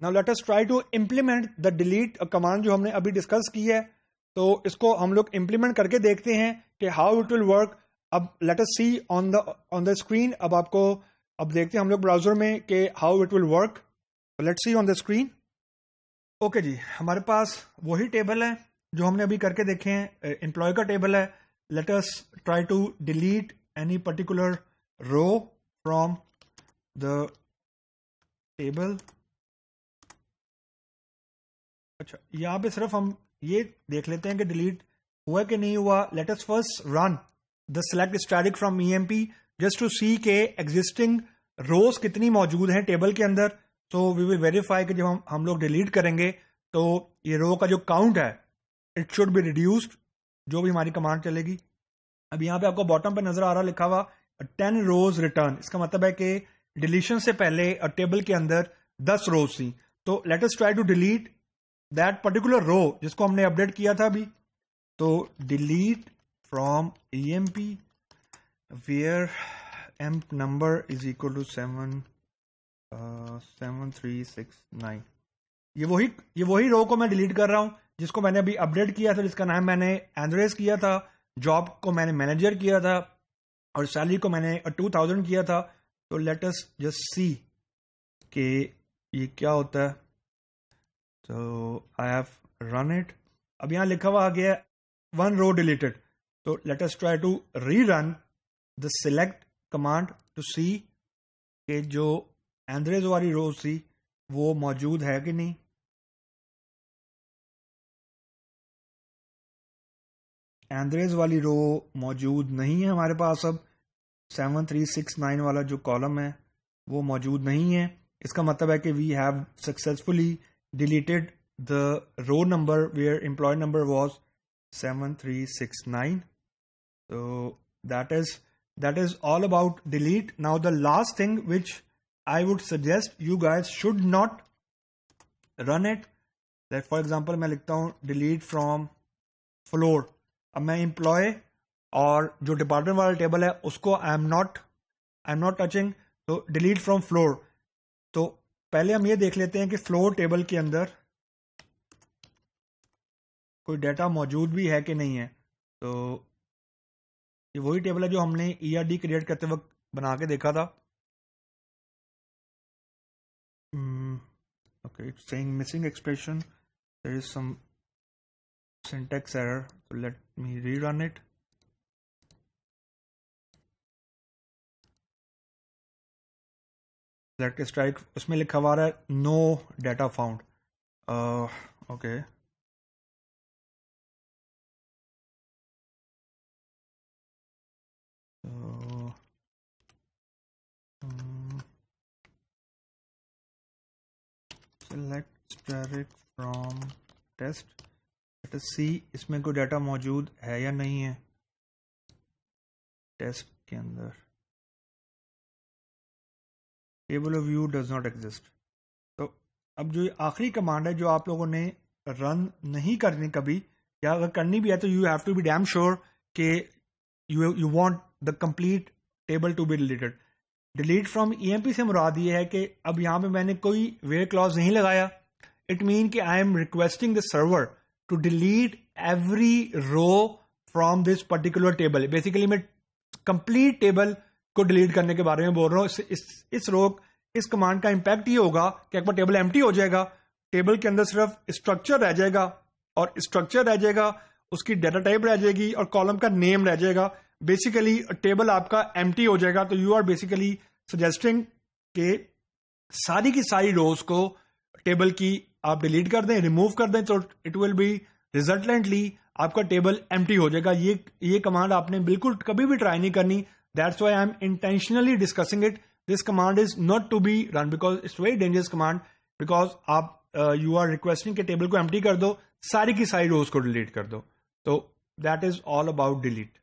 Now let us try to implement the delete command जो हमने अभी डिस्कस की है। तो इसको हम लोग इम्प्लीमेंट करके देखते हैं कि हाउ इट विल वर्क। अब let us see on the screen. अब आपको अब देखते हैं हम लोग ब्राउजर में कि how it will work. Let's see on the screen. Okay जी, हमारे पास वही टेबल है जो हमने अभी करके देखे हैं, एम्प्लॉय का टेबल है। Let us try to delete any particular row from the table. अच्छा, यहाँ पे सिर्फ हम ये देख लेते हैं कि डिलीट हुआ कि नहीं हुआ। Let us first run the select static from EMP just to see के एग्जिस्टिंग रोज कितनी मौजूद हैं टेबल के अंदर। सो वी विल वेरीफाई कि जब हम लोग डिलीट करेंगे तो ये रो का जो काउंट है इट शुड बी रिड्यूस्ड, जो भी हमारी कमांड चलेगी। अब यहाँ पे आपको बॉटम पे नजर आ रहा लिखा हुआ 10 रोज रिटर्न। इसका मतलब है कि डिलीशन से पहले टेबल के अंदर 10 रोज थी। तो let us try to delete that particular row जिसको हमने अपडेट किया था अभी। तो delete from EMP where emp number is equal to 7369। ये वही रो को मैं डिलीट कर रहा हूं जिसको मैंने अभी अपडेट किया था, जिसका नाम मैंने एंड्रेस किया था, जॉब को मैंने मैनेजर किया था और सैलरी को मैंने 2000 किया था। तो लेट अस जस्ट सी कि ये क्या होता है। तो आई हैव रन इट। अब यहाँ लिखा हुआ आ गया 1 रो डिलीटेड। तो let us try to rerun the select command to see कि जो एंड्रेज वाली रोज थी वो मौजूद है कि नहीं। एंड्रेज वाली रो मौजूद नहीं है हमारे पास। अब 7369 वाला जो कॉलम है वो मौजूद नहीं है। इसका मतलब है कि we have successfully deleted the row number where employ number was 7369। so that is all about delete. Now the last thing which I would suggest you guys should not run it, like for example मैं लिखता हूँ delete from floor। अब मैं employ और जो department वाला table है उसको आई एम नॉट टचिंग। तो डिलीट फ्रॉम फ्लोर। तो पहले हम ये देख लेते हैं कि फ्लोर टेबल के अंदर कोई डाटा मौजूद भी है कि नहीं है। तो ये वही टेबल है जो हमने ERD क्रिएट करते वक्त बना के देखा था। Okay, it's saying missing expression, there is some syntax error, so let me rerun it। select strike, उसमें लिखा हुआ है no data found। Okay, select static from test। Let us see इसमें कोई डाटा मौजूद है या नहीं है टेस्ट के अंदर। Table of view does not exist. तो अब जो आखिरी कमांड है जो आप लोगों ने रन नहीं करनी कभी, या अगर करनी भी है तो you have to be damn sure कि you want the complete table to be deleted. Delete from EMP से मुराद ये है कि अब यहाँ पे मैंने कोई वेयर क्लॉज नहीं लगाया। इट मीन कि I am requesting the server to delete every row from this particular table. Basically मैं कंप्लीट टेबल को डिलीट करने के बारे में बोल रहा हूँ। इस कमांड का इंपैक्ट ये होगा कि एक बार टेबल एम्प्टी हो जाएगा, टेबल के अंदर सिर्फ स्ट्रक्चर रह जाएगा, और स्ट्रक्चर रह जाएगा, उसकी डाटा टाइप रह जाएगी और कॉलम का नेम रह जाएगा। बेसिकली टेबल आपका एम्प्टी हो जाएगा। तो यू आर बेसिकली सजेस्टिंग कि सारी की सारी रोज को टेबल की आप डिलीट कर दें, रिमूव कर दें, तो इट विल बी रिजल्टेंटली आपका टेबल एम्प्टी हो जाएगा। ये कमांड आपने बिल्कुल कभी भी ट्राई नहीं करनी। That's why I am intentionally discussing it. This command is not to be run because it's very dangerous command. Because आप यू आर रिक्वेस्टिंग कि टेबल को एम्प्टी कर दो, सारी की सारी रोज को डिलीट कर दो। तो that is all about delete.